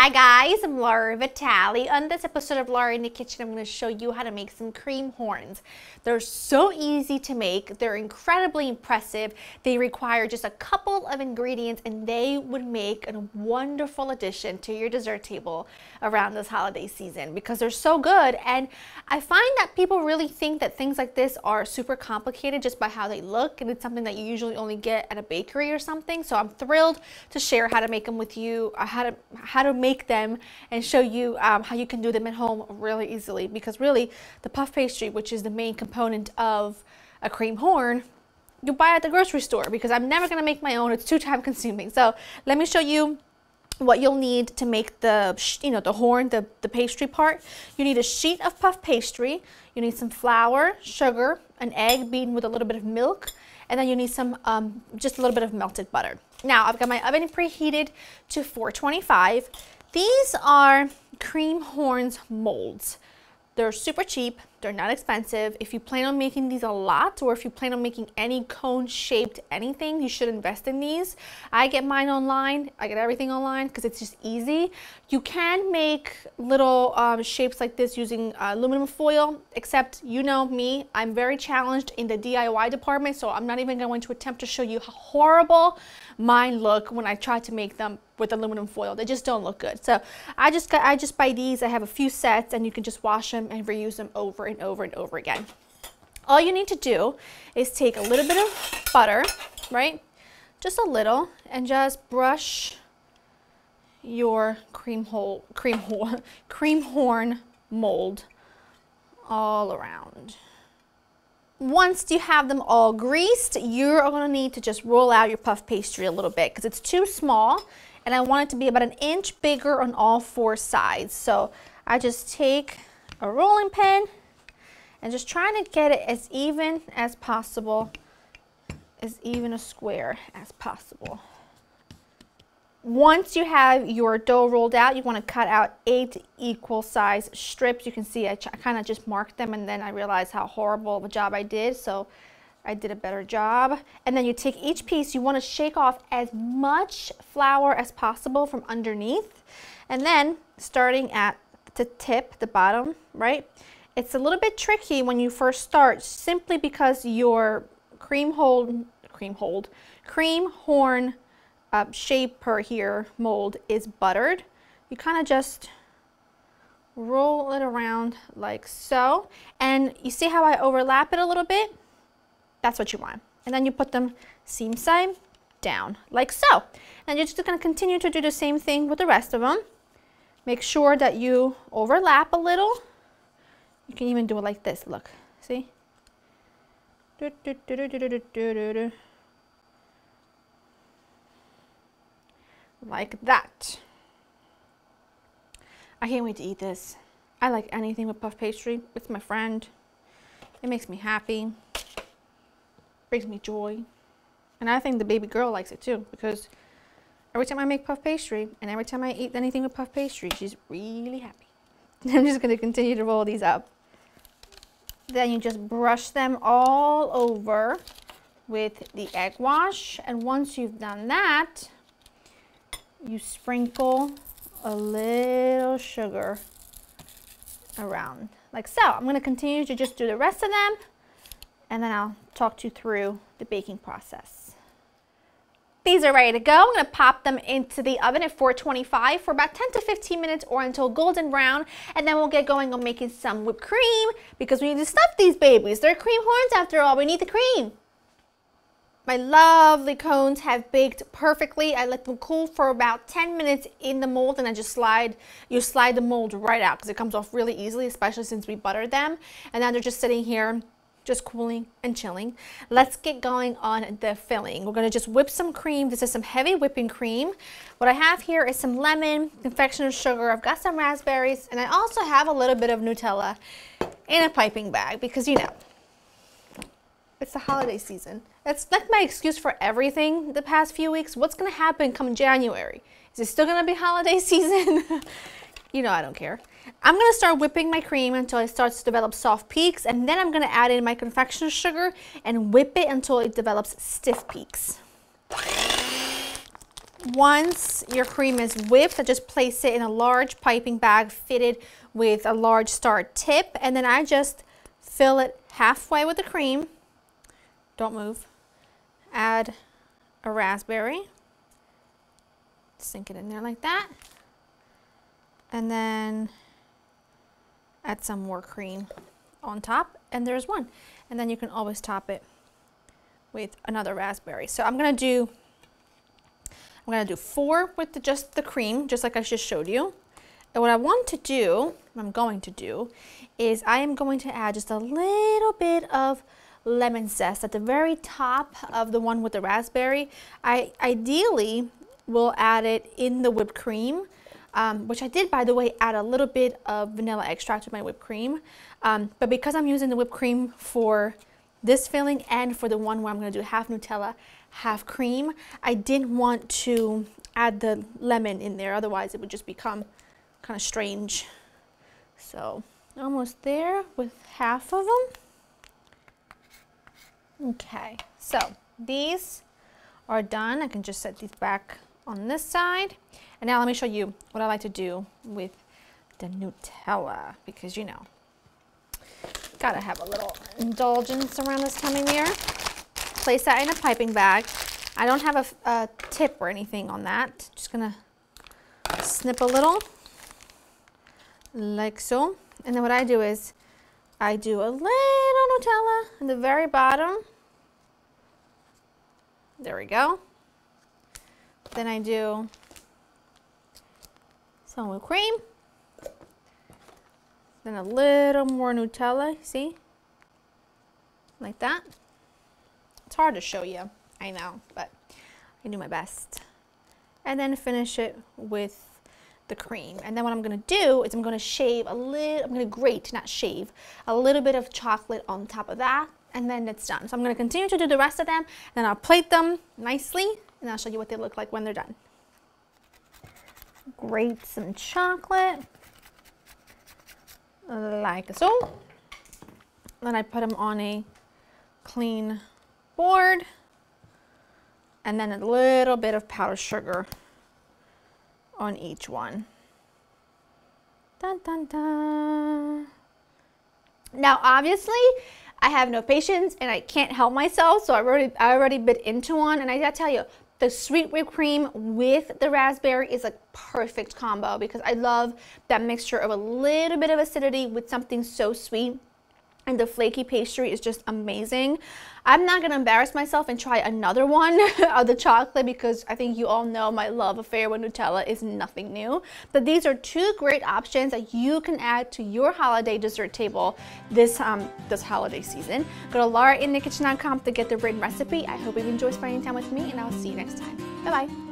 Hi guys, I'm Laura Vitale. On this episode of Laura in the Kitchen, I'm going to show you how to make some cream horns. They're so easy to make. They're incredibly impressive. They require just a couple of ingredients and they would make a wonderful addition to your dessert table around this holiday season because they're so good. And I find that people really think that things like this are super complicated just by how they look, and it's something that you usually only get at a bakery or something. So I'm thrilled to share how to make them with you, how to make them and show you how you can do them at home really easily, because really the puff pastry, which is the main component of a cream horn, you buy at the grocery store, because I'm never going to make my own. It's too time consuming. So let me show you what you'll need to make the horn, the pastry part. You need a sheet of puff pastry, you need some flour, sugar, an egg beaten with a little bit of milk, and then you need some just a little bit of melted butter. Now I've got my oven preheated to 425. These are cream horns molds. They're super cheap, they're not expensive. If you plan on making these a lot, or if you plan on making any cone shaped anything, you should invest in these. I get mine online, I get everything online because it's just easy. You can make little shapes like this using aluminum foil, except you know me, I'm very challenged in the DIY department, so I'm not even going to attempt to show you how horrible mine look when I try to make them with aluminum foil. They just don't look good. So I just buy these. I have a few sets and you can just wash them and reuse them over and over and over again. All you need to do is take a little bit of butter, right? Just a little, and just brush your cream horn mold all around. Once you have them all greased, you're going to need to just roll out your puff pastry a little bit because it's too small, and I want it to be about 1 inch bigger on all 4 sides. So I just take a rolling pin and just trying to get it as even as possible, as even a square as possible. Once you have your dough rolled out, you want to cut out 8 equal size strips. You can see I kind of just marked them, and then I realized how horrible of a job I did, so I did a better job. And then you take each piece, you want to shake off as much flour as possible from underneath, and then starting at the tip, the bottom, right? It's a little bit tricky when you first start, simply because your cream horn shaper here mold is buttered. You kind of just roll it around like so, and you see how I overlap it a little bit? That's what you want. And then you put them seam side down like so. And you're just going to continue to do the same thing with the rest of them. Make sure that you overlap a little. You can even do it like this, look, see? Like that. I can't wait to eat this. I like anything with puff pastry. It's my friend. It makes me happy. Brings me joy. And I think the baby girl likes it too, because every time I make puff pastry and every time I eat anything with puff pastry, she's really happy. I'm just going to continue to roll these up. Then you just brush them all over with the egg wash, and once you've done that, you sprinkle a little sugar around like so. I'm going to continue to just do the rest of them, and then I'll talk you through the baking process. These are ready to go. I'm going to pop them into the oven at 425 for about 10 to 15 minutes or until golden brown, and then we'll get going on making some whipped cream, because we need to stuff these babies. They're cream horns after all. We need the cream. My lovely cones have baked perfectly. I let them cool for about 10 minutes in the mold, and I just slide the mold right out because it comes off really easily, especially since we buttered them. And now they're just sitting here, just cooling and chilling. Let's get going on the filling. We're going to just whip some cream. This is some heavy whipping cream. What I have here is some lemon, confectioner's sugar. I've got some raspberries, and I also have a little bit of Nutella in a piping bag because, you know, it's the holiday season. That's my excuse for everything the past few weeks. What's going to happen come January? Is it still going to be holiday season? You know I don't care. I'm going to start whipping my cream until it starts to develop soft peaks, and then I'm going to add in my confectioner's sugar and whip it until it develops stiff peaks. once your cream is whipped, just place it in a large piping bag fitted with a large star tip, and then I just fill it halfway with the cream. Don't move. Add a raspberry. Sink it in there like that. And then add some more cream on top, and there's one. And then you can always top it with another raspberry. So I'm gonna do 4 with just the cream, just like I just showed you. And what I'm going to do, is I am going to add just a little bit of lemon zest at the very top of the one with the raspberry. I ideally will add it in the whipped cream, which I did, by the way, add a little bit of vanilla extract to my whipped cream. But because I'm using the whipped cream for this filling and for the one where I'm going to do half Nutella, half cream, I didn't want to add the lemon in there, otherwise it would just become kind of strange. So almost there with half of them. Okay, so these are done. I can just set these back on this side. And now let me show you what I like to do with the Nutella, because you know, gotta have a little indulgence around this time of year. Place that in a piping bag. I don't have a tip or anything on that. Just gonna snip a little, like so. And then what I do is, I do a little Nutella in the very bottom. There we go. Then I do some whipped cream. Then a little more Nutella, see? Like that. It's hard to show you, I know, but I do my best. And then finish it with the cream. And then what I'm gonna do is I'm gonna shave a little, I'm gonna grate, not shave, a little bit of chocolate on top of that, and then it's done. So I'm gonna continue to do the rest of them, and then I'll plate them nicely, and I'll show you what they look like when they're done. Grate some chocolate, like so. Then I put them on a clean board, and then a little bit of powdered sugar on each one. Dun, dun, dun. Now obviously I have no patience and I can't help myself, so I already bit into one, and I gotta tell you, the sweet whipped cream with the raspberry is a perfect combo, because I love that mixture of a little bit of acidity with something so sweet. And the flaky pastry is just amazing. I'm not gonna embarrass myself and try another one of the chocolate, because I think you all know my love affair with Nutella is nothing new. But these are 2 great options that you can add to your holiday dessert table this holiday season. Go to laurainthekitchen.com to get the written recipe. I hope you enjoy spending time with me, and I'll see you next time. Bye-bye.